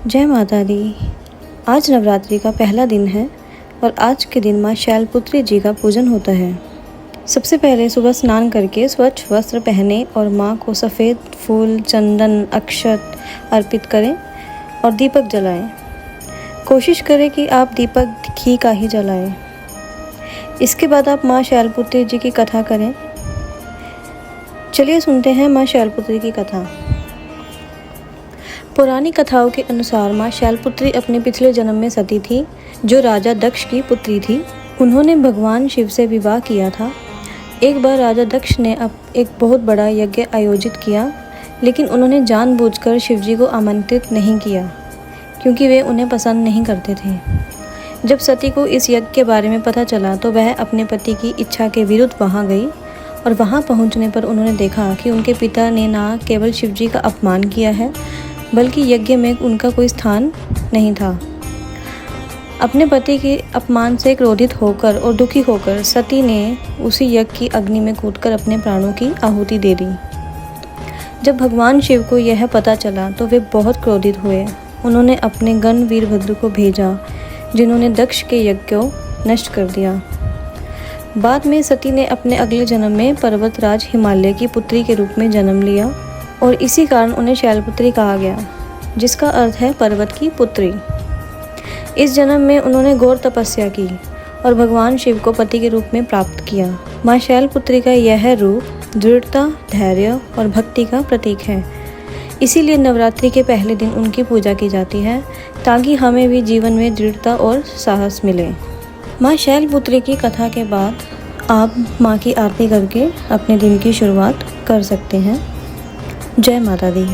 जय माता दी। आज नवरात्रि का पहला दिन है और आज के दिन माँ शैलपुत्री जी का पूजन होता है। सबसे पहले सुबह स्नान करके स्वच्छ वस्त्र पहने और माँ को सफ़ेद फूल, चंदन, अक्षत अर्पित करें और दीपक जलाएं। कोशिश करें कि आप दीपक घी का ही जलाएं। इसके बाद आप माँ शैलपुत्री जी की कथा करें। चलिए सुनते हैं माँ शैलपुत्री की कथा। पुरानी कथाओं के अनुसार माँ शैलपुत्री अपने पिछले जन्म में सती थी, जो राजा दक्ष की पुत्री थी। उन्होंने भगवान शिव से विवाह किया था। एक बार राजा दक्ष ने एक बहुत बड़ा यज्ञ आयोजित किया, लेकिन उन्होंने जानबूझकर शिवजी को आमंत्रित नहीं किया, क्योंकि वे उन्हें पसंद नहीं करते थे। जब सती को इस यज्ञ के बारे में पता चला तो वह अपने पति की इच्छा के विरुद्ध वहाँ गई और वहाँ पहुँचने पर उन्होंने देखा कि उनके पिता ने न केवल शिवजी का अपमान किया है, बल्कि यज्ञ में उनका कोई स्थान नहीं था। अपने पति के अपमान से क्रोधित होकर और दुखी होकर सती ने उसी यज्ञ की अग्नि में कूदकर अपने प्राणों की आहुति दे दी। जब भगवान शिव को यह पता चला तो वे बहुत क्रोधित हुए। उन्होंने अपने गण वीरभद्र को भेजा, जिन्होंने दक्ष के यज्ञ को नष्ट कर दिया। बाद में सती ने अपने अगले जन्म में पर्वतराज हिमालय की पुत्री के रूप में जन्म लिया और इसी कारण उन्हें शैलपुत्री कहा गया, जिसका अर्थ है पर्वत की पुत्री। इस जन्म में उन्होंने घोर तपस्या की और भगवान शिव को पति के रूप में प्राप्त किया। माँ शैलपुत्री का यह रूप दृढ़ता, धैर्य और भक्ति का प्रतीक है। इसीलिए नवरात्रि के पहले दिन उनकी पूजा की जाती है, ताकि हमें भी जीवन में दृढ़ता और साहस मिले। माँ शैलपुत्री की कथा के बाद आप माँ की आरती करके अपने दिन की शुरुआत कर सकते हैं। जय माता दी।